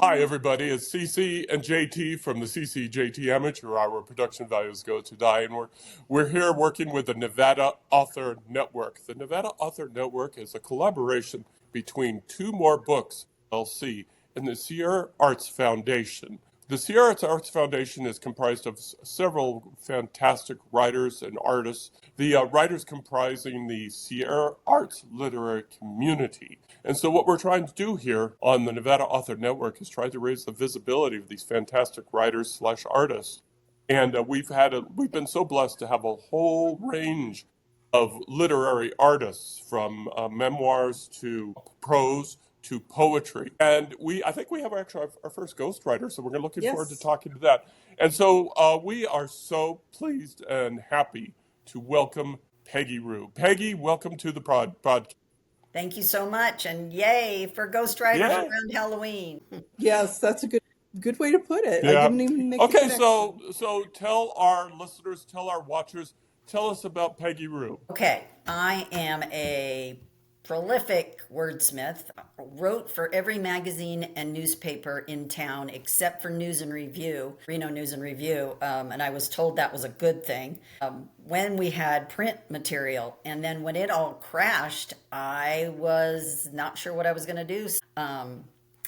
Hi, everybody. It's CC and JT from the CC JT Amateur Hour. Production values go to die, and we're here working with the Nevada Author Network. The Nevada Author Network is a collaboration between Two More Books LC and the Sierra Arts Foundation. The Sierra Arts Foundation is comprised of several fantastic writers and artists. The writers comprising the Sierra Arts literary community. And so what we're trying to do here on the Nevada Author Network is try to raise the visibility of these fantastic writers slash artists. And we've been so blessed to have a whole range of literary artists, from memoirs to prose to poetry. And I think we have actually our first ghostwriter, so we're looking forward to Yes. talking to that. And so we are so pleased and happy to welcome Peggy Rew. Peggy, welcome to the podcast. Thank you so much, and yay for ghostwriters Yeah. around Halloween. Yes, that's a good way to put it. I Yeah. didn't even make the Okay, connection. so tell our listeners, tell our watchers, tell us about Peggy Rew. Okay, I am a prolific wordsmith. Wrote for every magazine and newspaper in town except for News and Review, Reno News and Review, and I was told that was a good thing. When we had print material, and then when it all crashed, I was not sure what I was going to do.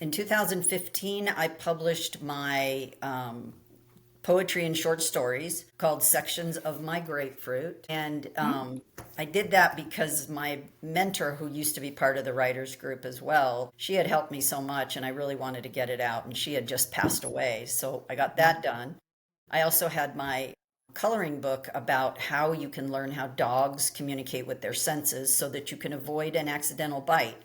In 2015, I published my poetry and short stories called Sections of My Grapefruit. And I did that because my mentor, who used to be part of the writers group as well, she had helped me so much and I really wanted to get it out, and she had just passed away. So I got that done. I also had my coloring book about how you can learn how dogs communicate with their senses so that you can avoid an accidental bite.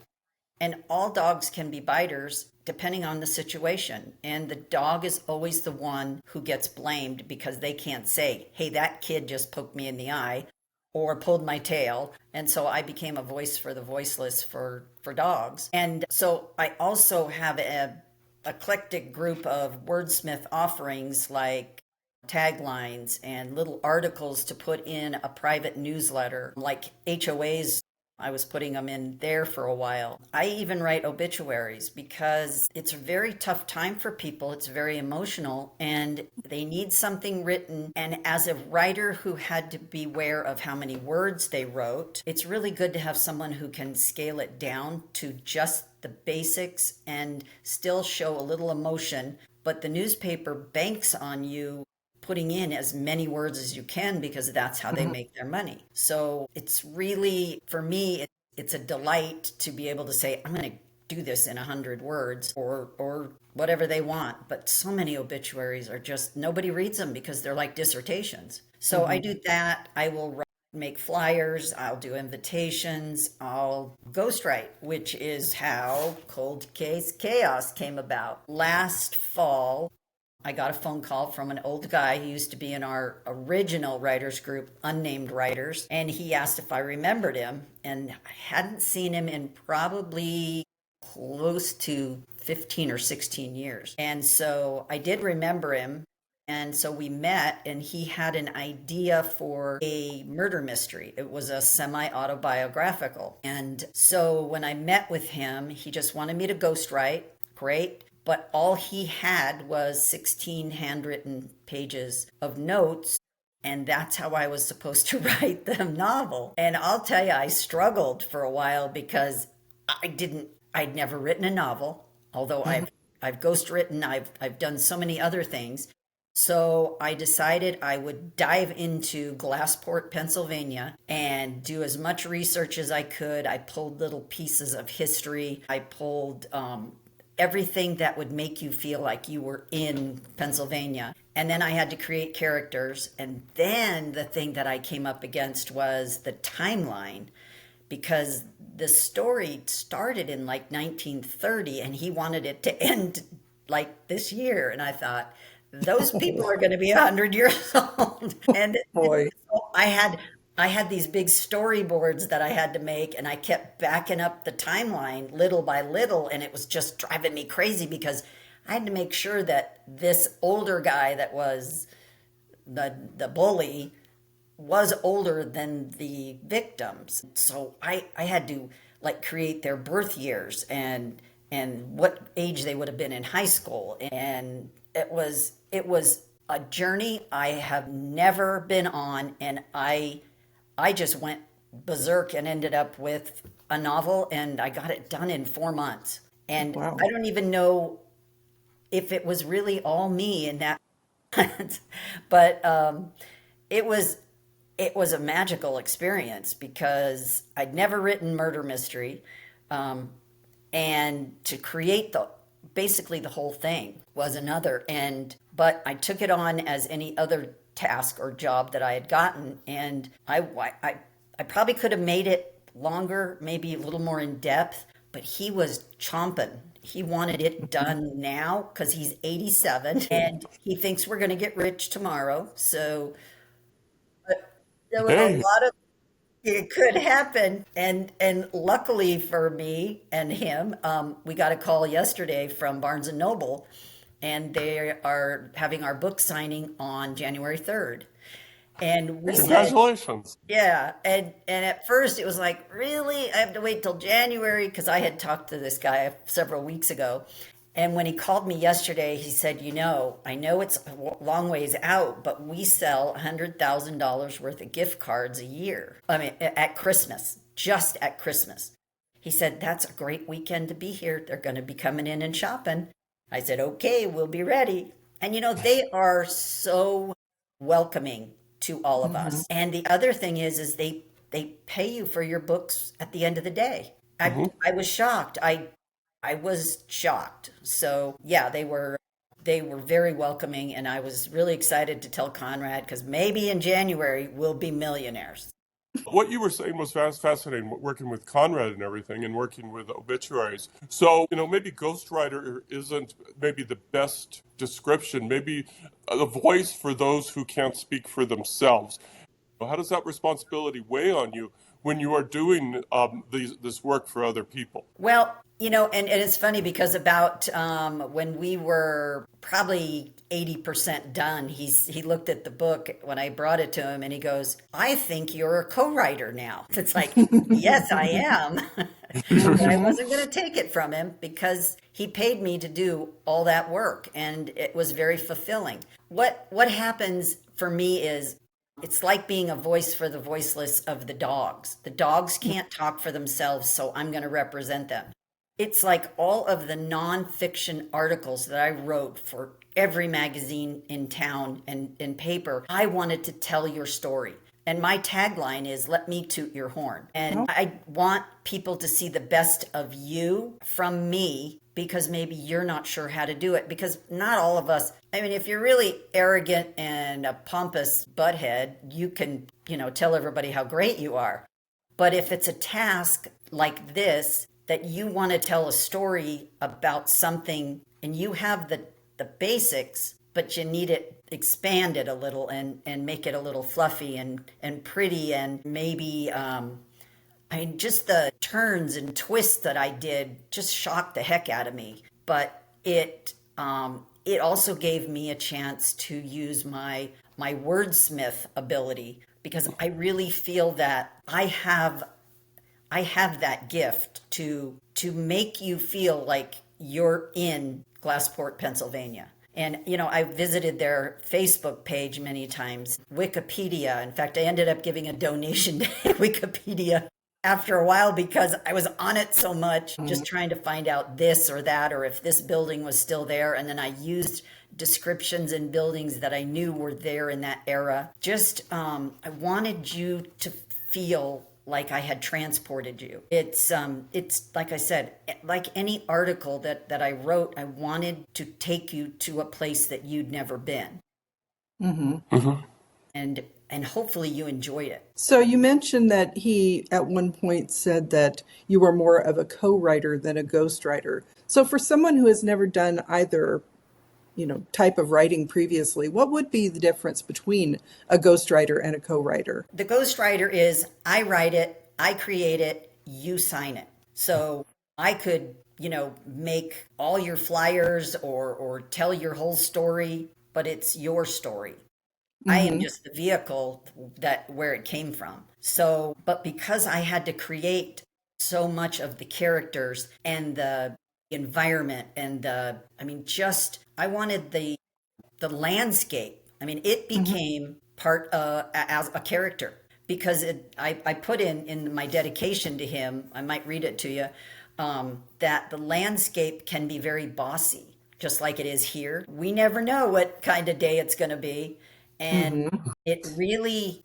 And all dogs can be biters depending on the situation. And the dog is always the one who gets blamed because they can't say, hey, that kid just poked me in the eye or pulled my tail. And so I became a voice for the voiceless for dogs. And so I also have an eclectic group of wordsmith offerings, like taglines and little articles to put in a private newsletter, like HOAs. I was putting them in there for a while. I even write obituaries because it's a very tough time for people. It's very emotional and they need something written. And as a writer who had to beware of how many words they wrote, it's really good to have someone who can scale it down to just the basics and still show a little emotion. But the newspaper banks on you putting in as many words as you can because that's how they make their money. So it's really, for me, it's a delight to be able to say, I'm going to do this in 100 words or whatever they want. But so many obituaries are just, nobody reads them because they're like dissertations. So I do that. I will make flyers, I'll do invitations, I'll ghostwrite, which is how Cold Case Chaos came about. Last fall, I got a phone call from an old guy who used to be in our original writers group, Unnamed Writers, and he asked if I remembered him, and I hadn't seen him in probably close to 15 or 16 years. And so I did remember him. And so we met, and he had an idea for a murder mystery. It was a semi-autobiographical. And so when I met with him, he just wanted me to ghostwrite. Great. But all he had was 16 handwritten pages of notes. And that's how I was supposed to write the novel. And I'll tell you, I struggled for a while because I'd never written a novel, although I've ghostwritten, I've done so many other things. So I decided I would dive into Glassport, Pennsylvania, and do as much research as I could. I pulled little pieces of history. I pulled everything that would make you feel like you were in Pennsylvania. And then I had to create characters. And then the thing that I came up against was the timeline, because the story started in like 1930 and he wanted it to end like this year. And I thought, those people are going to be 100 years old. And Boy. so I had these big storyboards that I had to make, and I kept backing up the timeline little by little, and it was just driving me crazy because I had to make sure that this older guy that was the bully was older than the victims. So I had to like create their birth years and and what age they would have been in high school. And it was a journey I have never been on, and I just went berserk and ended up with a novel, and I got it done in 4 months. And Wow. I don't even know if it was really all me in that but it was a magical experience because I'd never written murder mystery, and to create the basically the whole thing was another. And but I took it on as any other task or job that I had gotten, and I probably could have made it longer, maybe a little more in depth, but he was chomping. He wanted it done now because he's 87 and he thinks we're going to get rich tomorrow. So there was a Hey, lot of it could happen, and luckily for me and him, we got a call yesterday from Barnes and Noble, and they are having our book signing on January 3rd. And we said, congratulations. yeah, and at first it was like, really? I have to wait till January because I had talked to this guy several weeks ago. And when he called me yesterday, he said, I know it's a long ways out, but we sell $100,000 worth of gift cards a year. I mean, at Christmas, just at Christmas. He said, that's a great weekend to be here. They're going to be coming in and shopping. I said, okay, we'll be ready. And they are so welcoming to all of us. And the other thing is they pay you for your books at the end of the day. I was shocked. I was shocked. So yeah, they were very welcoming, and I was really excited to tell Conrad because maybe in January we'll be millionaires. What you were saying was fascinating, working with Conrad and everything, and working with obituaries. So, maybe ghostwriter isn't maybe the best description, maybe a voice for those who can't speak for themselves. How does that responsibility weigh on you when you are doing this work for other people? Well, and it's funny because about when we were probably 80% done, he looked at the book when I brought it to him, and he goes, I think you're a co-writer now. It's like, yes, I am. But I wasn't going to take it from him because he paid me to do all that work, and it was very fulfilling. What happens for me is it's like being a voice for the voiceless of the dogs. The dogs can't talk for themselves, so I'm going to represent them. It's like all of the nonfiction articles that I wrote for every magazine in town and in paper. I wanted to tell your story. And my tagline is, let me toot your horn. And I want people to see the best of you from me because maybe you're not sure how to do it. Because not all of us, I mean, if you're really arrogant and a pompous butthead, you can, tell everybody how great you are. But if it's a task like this, that you want to tell a story about something and you have the basics, but you need it expanded a little and make it a little fluffy and pretty, and maybe just the turns and twists that I did just shocked the heck out of me. But it also gave me a chance to use my wordsmith ability because I really feel that I have that gift to make you feel like you're in Glassport, Pennsylvania. And, I visited their Facebook page many times, Wikipedia. In fact, I ended up giving a donation to Wikipedia after a while because I was on it so much, just trying to find out this or that, or if this building was still there. And then I used descriptions in buildings that I knew were there in that era. Just, I wanted you to feel like I had transported you. It's like I said, like any article that I wrote, I wanted to take you to a place that you'd never been. And hopefully you enjoyed it. So you mentioned that he at one point said that you were more of a co-writer than a ghostwriter. So for someone who has never done either, type of writing previously, what would be the difference between a ghostwriter and a co-writer? The ghostwriter is I write it, I create it, you sign it. So I could, make all your flyers or tell your whole story, but it's your story. I am just the vehicle where it came from. So, but because I had to create so much of the characters and the environment and I wanted the landscape. I mean, it became part as a character because I put in my dedication to him, I might read it to you, that the landscape can be very bossy, just like it is here. We never know what kind of day it's going to be. And it really,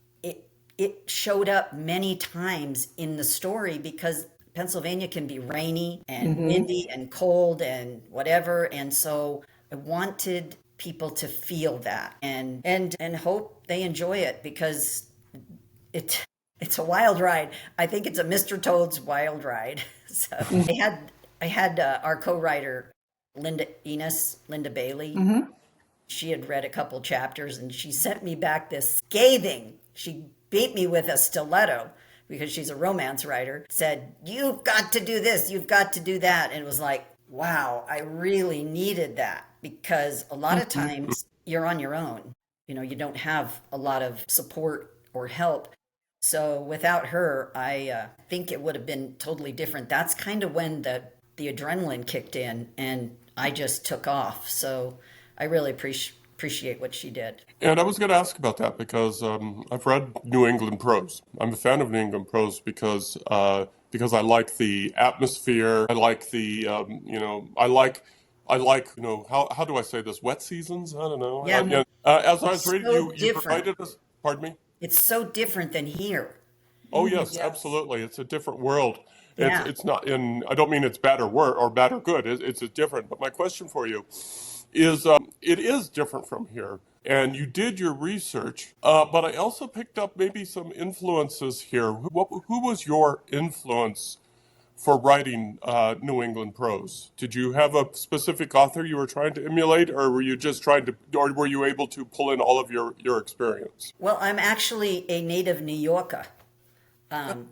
it showed up many times in the story because Pennsylvania can be rainy and windy and cold and whatever. And so I wanted people to feel that and hope they enjoy it because it's a wild ride. I think it's a Mr. Toad's wild ride. So I had our co-writer Linda Bailey. She had read a couple chapters and she sent me back this scathing. She beat me with a stiletto because she's a romance writer. Said, "You've got to do this, you've got to do that." And it was like, wow, I really needed that because a lot of times you're on your own. You don't have a lot of support or help. So without her, I think it would have been totally different. That's kind of when the adrenaline kicked in and I just took off. So I really appreciate what she did. And I was going to ask about that because I've read New England prose. I'm a fan of New England prose because I like the atmosphere. I like the I like how do I say this? Wet seasons? I don't know. Yeah, As I was it's reading, so you different. provided us. Pardon me. It's so different than here. Oh yes, Yes. absolutely. It's a different world. Yeah. It's not in. I don't mean it's bad or bad or good. It's a different. But my question for you is, it is different from here. And you did your research, but I also picked up maybe some influences here. Who was your influence for writing New England prose? Did you have a specific author you were trying to emulate, or were you just or were you able to pull in all of your experience? Well, I'm actually a native New Yorker.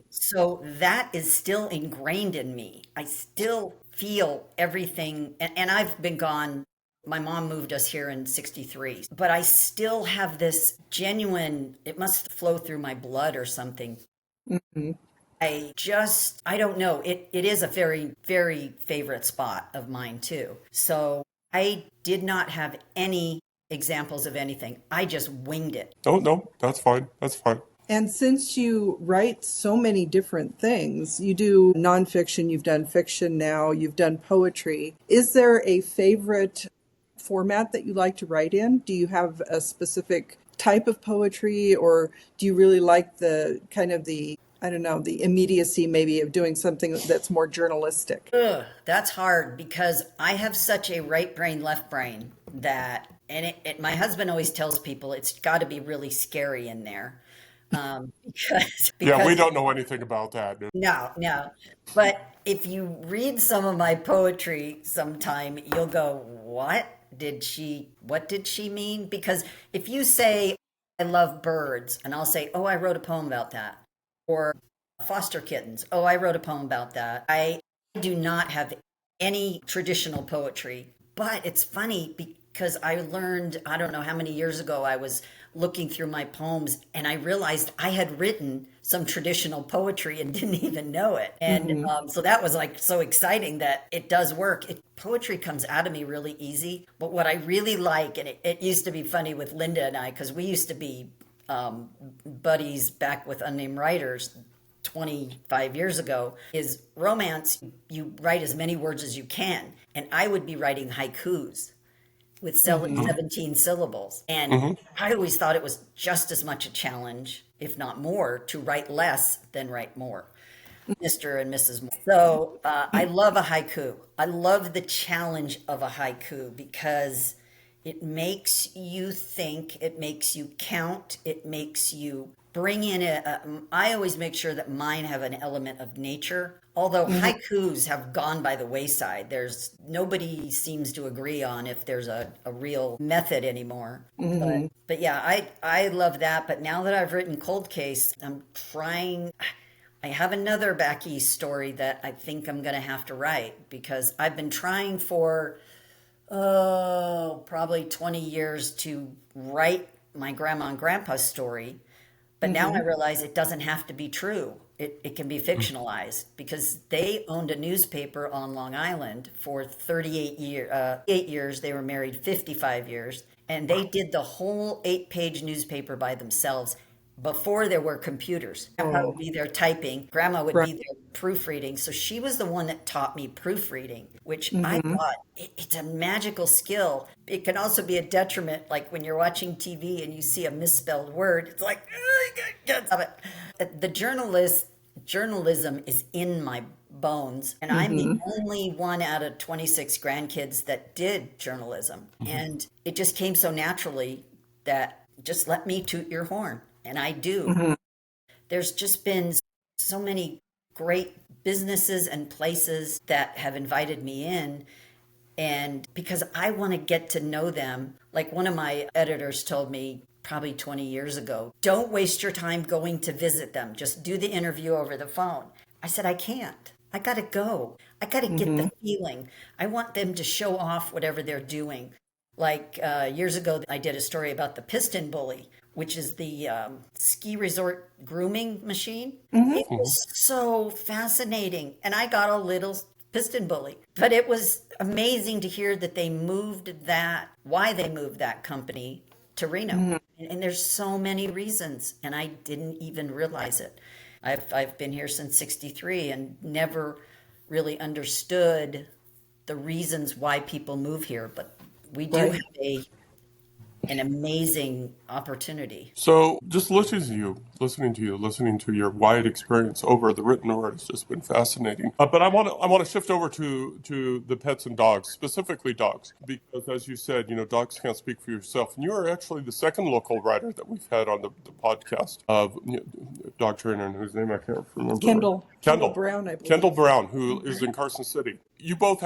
So that is still ingrained in me. I still feel everything, and I've been gone. My mom moved us here in 63, but I still have this genuine, it must flow through my blood or something. I don't know. It is a very, very favorite spot of mine too. So I did not have any examples of anything. I just winged it. No, no, that's fine. That's fine. And since you write so many different things, you do nonfiction, you've done fiction now, you've done poetry. Is there a favorite format that you like to write in? Do you have a specific type of poetry, or do you really like the kind of I don't know, the immediacy maybe of doing something that's more journalistic? Ugh, that's hard because I have such a right brain, left brain that, and my husband always tells people it's got to be really scary in there. Because Yeah, we because don't know anything about that. no. But if you read some of my poetry sometime, you'll go, what did she mean? Because if you say, I love birds, and I'll say, oh, I wrote a poem about that. Or foster kittens, oh, I wrote a poem about that. I do not have any traditional poetry, but it's funny because I learned, I don't know how many years ago, I was looking through my poems and I realized I had written some traditional poetry and didn't even know it. And so that was like so exciting that it does work. Poetry comes out of me really easy. But what I really like, and it used to be funny with Linda and I, because we used to be buddies back with Unnamed Writers 25 years ago, is romance. You write as many words as you can. And I would be writing haikus with 17 syllables. And I always thought it was just as much a challenge, if not more, to write less than write more. Mr. and Mrs. Moore. So I love a haiku. I love the challenge of a haiku because it makes you think, it makes you count, it makes you bring in I always make sure that mine have an element of nature. Although haikus have gone by the wayside, nobody seems to agree on if there's a real method anymore. But yeah, I love that. But now that I've written Cold Case, I have another back east story that I think I'm going to have to write because I've been trying for, probably 20 years to write my grandma and grandpa's story. But now I realize it doesn't have to be true. It can be fictionalized because they owned a newspaper on Long Island for 8 years. They were married 55 years, and they did the whole 8-page newspaper by themselves before there were computers. Grandpa would be there typing, Grandma would Right. be there proofreading. So she was the one that taught me proofreading, which I thought it's a magical skill. It can also be a detriment, like when you're watching TV and you see a misspelled word, it's like, "Ugh, I can't stop it." The journalism is in my bones, and I'm the only one out of 26 grandkids that did journalism. And it just came so naturally that just let me toot your horn. And I do. There's just been so many great businesses and places that have invited me in. And because I want to get to know them, like one of my editors told me probably 20 years ago, don't waste your time going to visit them. Just do the interview over the phone. I said, I can't. I got to go. I got to get the feeling. I want them to show off whatever they're doing. Like years ago, I did a story about the piston bully, which is the ski resort grooming machine. It was so fascinating. And I got a little piston bully. But it was amazing to hear that they moved that, why they moved that company to Reno. And there's so many reasons. And I didn't even realize it. I've been here since 63 and never really understood the reasons why people move here. But we do have an amazing opportunity. So just listening to your wide experience over the written word has just been fascinating. But I want to shift over to the pets and dogs, specifically dogs, because as you said, dogs can't speak for yourself, and you are actually the second local writer that we've had on the podcast of dog trainer, and whose name I can't remember. Kendall Brown, I believe. Kendall Brown, who is in Carson City. You both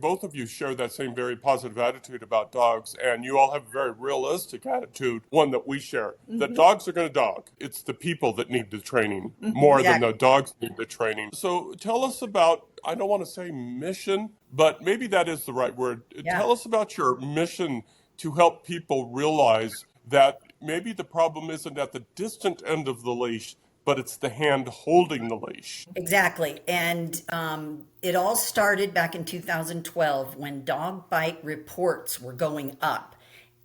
both of you share that same very positive attitude about dogs, and you all have a very realistic attitude, one that we share, that dogs are going to dog. It's the people that need the training more than the dogs need the training. So tell us about, I don't want to say mission, but maybe that is the right word. Yeah. Tell us about your mission to help people realize that maybe the problem isn't at the distant end of the leash, but it's the hand holding the leash. Exactly. And it all started back in 2012 when dog bite reports were going up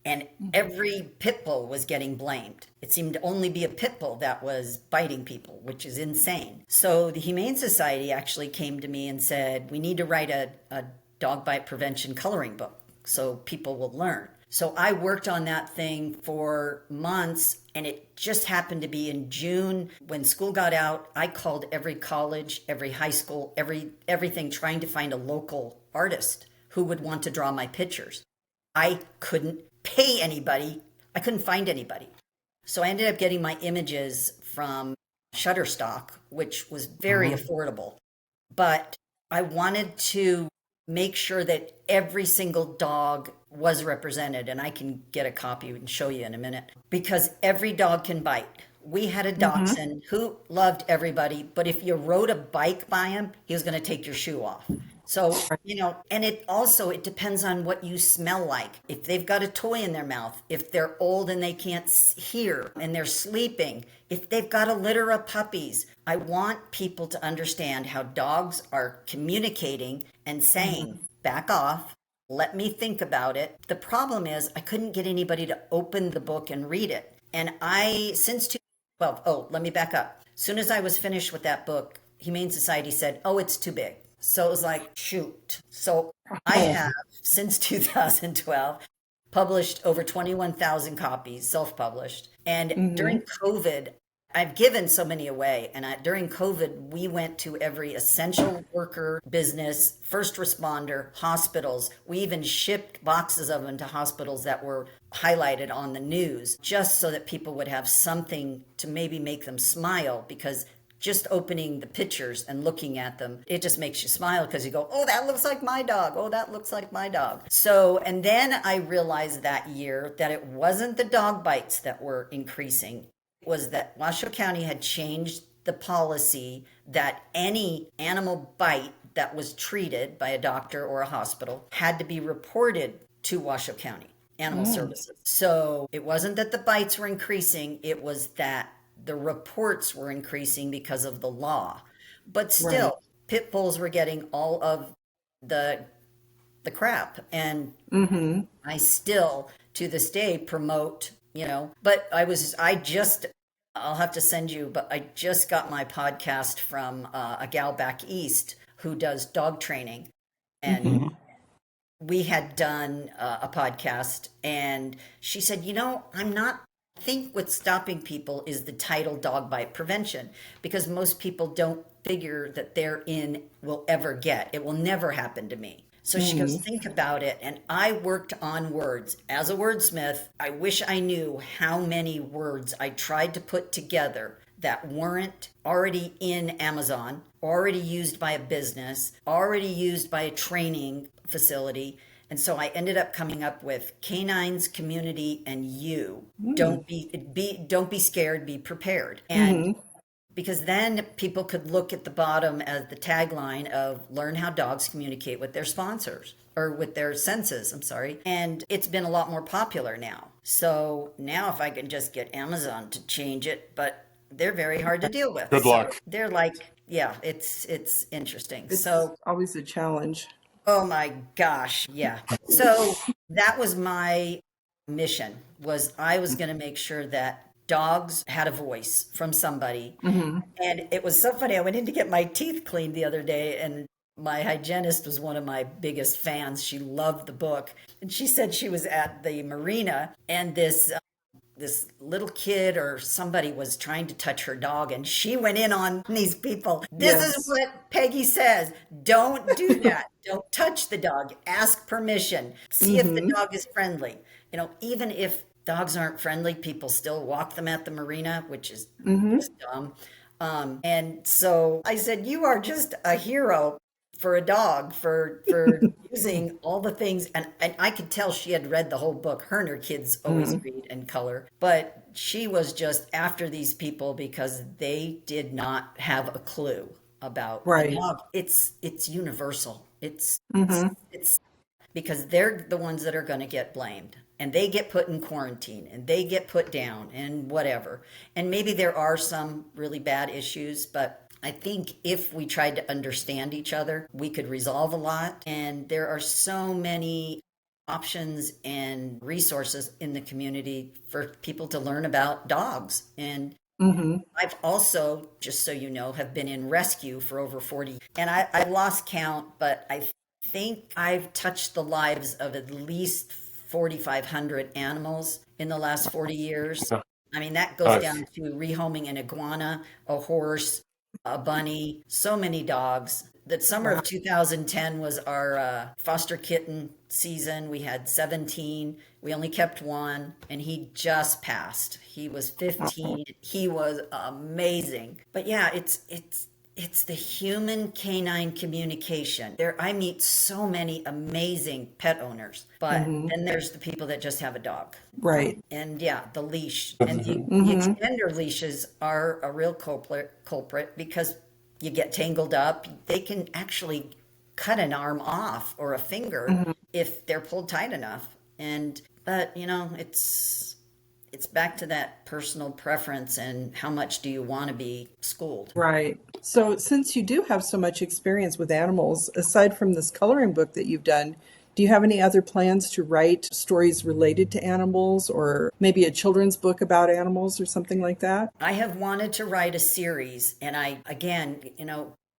and every pit bull was getting blamed. It seemed to only be a pit bull that was biting people, which is insane. So the Humane Society actually came to me and said, we need to write a dog bite prevention coloring book so people will learn. So I worked on that thing for months, and it just happened to be in June when school got out. I called every college, every high school, everything, trying to find a local artist who would want to draw my pictures. I couldn't pay anybody. I couldn't find anybody. So I ended up getting my images from Shutterstock, which was very affordable. But I wanted to make sure that every single dog was represented, and I can get a copy and show you in a minute, because every dog can bite. We had a dachshund who loved everybody, but if you rode a bike by him, he was going to take your shoe off. So, and it depends on what you smell like. If they've got a toy in their mouth, if they're old and they can't hear and they're sleeping, if they've got a litter of puppies. I want people to understand how dogs are communicating and saying, back off, let me think about it. The problem is I couldn't get anybody to open the book and read it. And let me back up. As soon as I was finished with that book, Humane Society said, it's too big. So it was like, shoot. So I have, since 2012, published over 21,000 copies, self-published. And during COVID, I've given so many away. And during COVID, we went to every essential worker business, first responder, hospitals. We even shipped boxes of them to hospitals that were highlighted on the news, just so that people would have something to maybe make them smile, because just opening the pictures and looking at them, it just makes you smile because you go, that looks like my dog. Oh, that looks like my dog. So, and then I realized that year that it wasn't the dog bites that were increasing. It was that Washoe County had changed the policy that any animal bite that was treated by a doctor or a hospital had to be reported to Washoe County Animal Services. So it wasn't that the bites were increasing, it was that the reports were increasing because of the law. But Right. still, pit bulls were getting all of the crap. And Mm-hmm. I still to this day promote, but I'll have to send you, but I just got my podcast from a gal back east who does dog training. And Mm-hmm. we had done a podcast, and she said, I think what's stopping people is the title dog bite prevention, because most people don't figure that will ever get. It will never happen to me. So she goes, Mm-hmm. think about it. And I worked on words. As a wordsmith, I wish I knew how many words I tried to put together that weren't already in Amazon, already used by a business, already used by a training facility. And so I ended up coming up with canines, community, and you. Don't be scared, be prepared. And Mm-hmm. because then people could look at the bottom as the tagline of learn how dogs communicate with their sponsors or with their senses. I'm sorry. And it's been a lot more popular now. So now if I can just get Amazon to change it, but they're very hard to deal with. Good So luck. they're like, yeah, it's interesting. It's So, always a challenge. oh my gosh, yeah. So that was my mission, was I was going to make sure that dogs had a voice from somebody. Mm-hmm. And it was so funny. I went in to get my teeth cleaned the other day, and my hygienist was one of my biggest fans. She loved the book. And she said she was at the marina, and this little kid or somebody was trying to touch her dog, and she went in on these people. This is Yes. what Peggy says. Don't do that. Don't touch the dog. Ask permission. See if the Mm-hmm. dog is friendly. Even if dogs aren't friendly, people still walk them at the marina, which is Mm-hmm. just dumb. And so I said, you are just a hero for a dog for using all the things. And I could tell she had read the whole book. Her and her kids always Mm-hmm. read and color, but she was just after these people because they did not have a clue about the Right. dog. It's universal. Mm-hmm. It's because they're the ones that are going to get blamed, and they get put in quarantine and they get put down and whatever. And maybe there are some really bad issues, but I think if we tried to understand each other, we could resolve a lot. And there are so many options and resources in the community for people to learn about dogs. And Mm-hmm. I've also, just so you know, have been in rescue for over 40. And I lost count, but I think I've touched the lives of at least 4,500 animals in the last 40 years. I mean, that goes Nice. down to rehoming an iguana, a horse, a bunny, so many dogs. The summer Wow. of 2010 was our foster kitten season. We had 17. We only kept one, and he just passed. He was 15. He was amazing. But yeah, it's the human canine communication. I meet so many amazing pet owners, but Mm-hmm. then there's the people that just have a dog. Right. And yeah, the leash and the Mm-hmm. extender leashes are a real culprit because you get tangled up. They can actually cut an arm off or a finger Mm-hmm. if they're pulled tight enough. But it's back to that personal preference and how much do you want to be schooled. Right. So, since you do have so much experience with animals, aside from this coloring book that you've done, do you have any other plans to write stories related to animals or maybe a children's book about animals or something like that? I have wanted to write a series, and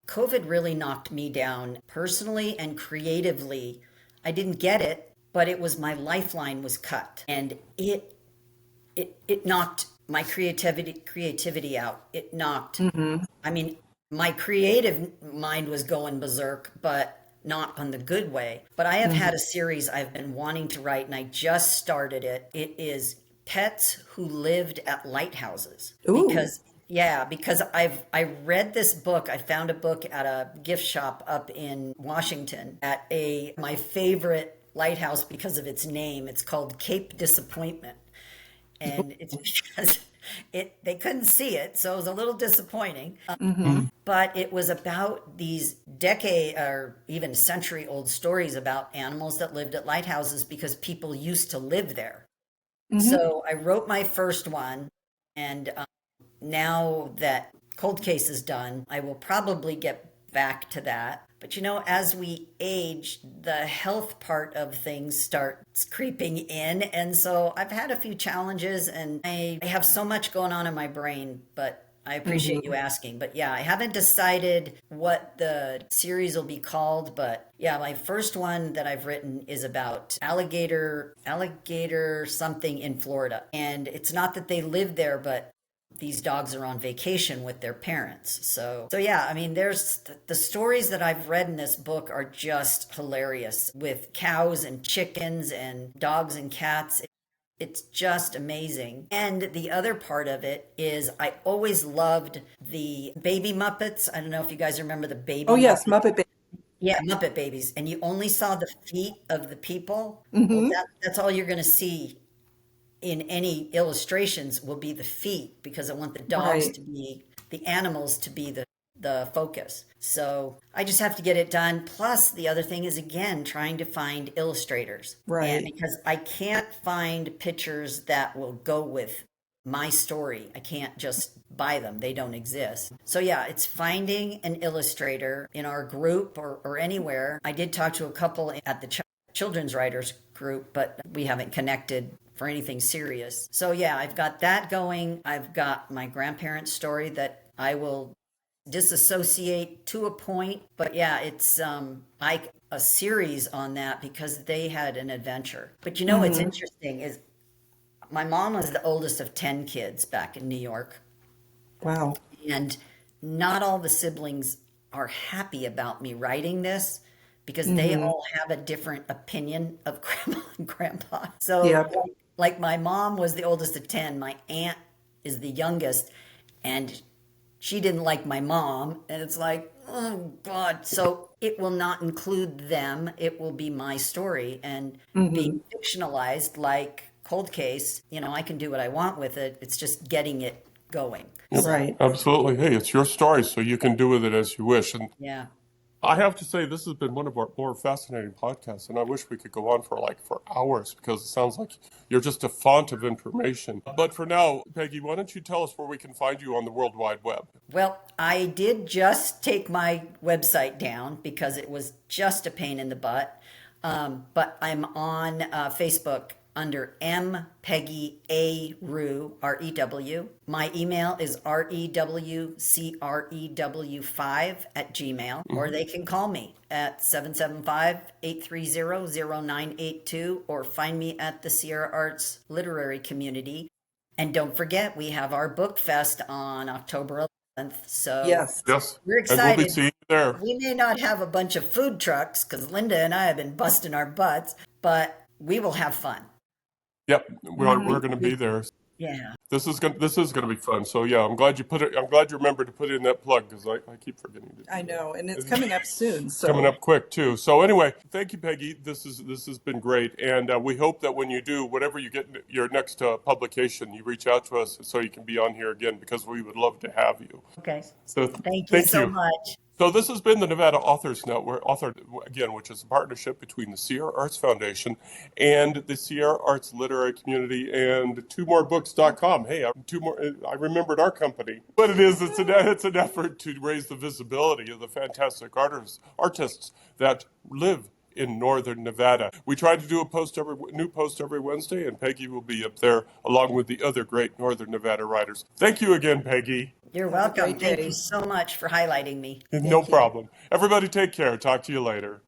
COVID really knocked me down personally and creatively. I didn't get it, but it was my lifeline was cut, and it knocked my creativity out. It knocked. Mm-hmm. I mean, my creative mind was going berserk, but not on the good way. But I have had a series I've been wanting to write, and I just started it. It is pets who lived at lighthouses. Ooh. Because I read this book. I found a book at a gift shop up in Washington at my favorite lighthouse because of its name. It's called Cape Disappointment. And it's because they couldn't see it, so it was a little disappointing. Mm-hmm. But it was about these decade or even century old stories about animals that lived at lighthouses because people used to live there. Mm-hmm. So I wrote my first one, and now that Cold Case is done, I will probably get back to that. But as we age, the health part of things starts creeping in. And so I've had a few challenges and I have so much going on in my brain, but I appreciate you asking. But yeah, I haven't decided what the series will be called. But yeah, my first one that I've written is about alligator something in Florida. And it's not that they live there, but these dogs are on vacation with their parents. So yeah, I mean, there's the stories that I've read in this book are just hilarious with cows and chickens and dogs and cats. It's just amazing. And the other part of it is I always loved the baby Muppets. I don't know if you guys remember the baby Oh, yes, Muppets. Muppet Baby. Yeah, Muppet Babies. And you only saw the feet of the people. Well, Mm-hmm. that's all you're going to see in any illustrations will be the feet, because I want the dogs Right. to be, the animals to be the focus. So I just have to get it done. Plus, the other thing is, again, trying to find illustrators. And Right. because I can't find pictures that will go with my story, I can't just buy them. They don't exist. So yeah, it's finding an illustrator in our group or anywhere. I did talk to a couple at the children's writers group, but we haven't connected for anything serious. So yeah, I've got that going. I've got my grandparents' story that I will disassociate to a point, but yeah, it's a series on that because they had an adventure. But what's Mm-hmm. interesting is my mom was the oldest of 10 kids back in New York, Wow. and not all the siblings are happy about me writing this because they Mm-hmm. all have a different opinion of grandma and grandpa. So, Yep. like my mom was the oldest of 10, my aunt is the youngest, and she didn't like my mom. And it's like, oh God. So it will not include them. It will be my story. And Mm-hmm. being fictionalized like Cold Case, I can do what I want with it. It's just getting it going. Yep, So, Right. absolutely. Hey, it's your story, so you can do with it as you wish. And yeah. I have to say, this has been one of our more fascinating podcasts, and I wish we could go on for hours because it sounds like you're just a font of information. But for now, Peggy, why don't you tell us where we can find you on the World Wide Web? Well, I did just take my website down because it was just a pain in the butt. But I'm on Facebook under M Peggy A Rew, Rew. My email is rewcrew5 or they can call me at 775-830-0982 or find me at the Sierra Arts Literary Community. And don't forget, we have our book fest on October 11th. So Yes. Yes, we're and we'll be excited. seeing you there. We may not have a bunch of food trucks because Linda and I have been busting our butts, but we will have fun. Yep, we're going to be there. Yeah. This is gonna be fun. So yeah, I'm glad you put it. I'm glad you remembered to put in that plug because I keep forgetting to do I that. know. And it's coming up soon. It's coming So, up quick too. So anyway, thank you, Peggy. This has been great, and we hope that when you do whatever you get your next publication, you reach out to us so you can be on here again because we would love to have you. Okay. So Thank you thank so you. much. So this has been the Nevada Authors Network, again, which is a partnership between the Sierra Arts Foundation and the Sierra Arts Literary Community and twomoorebooks.com. Hey, two more. I remembered our company. What it is, it's an effort to raise the visibility of the fantastic artists that live in northern Nevada. We try to do a new post every Wednesday, and Peggy will be up there along with the other great northern Nevada writers. Thank you again, Peggy. You're have a welcome. great Thank you day. so much for highlighting me. No Thank you. problem. Everybody take care. Talk to you later.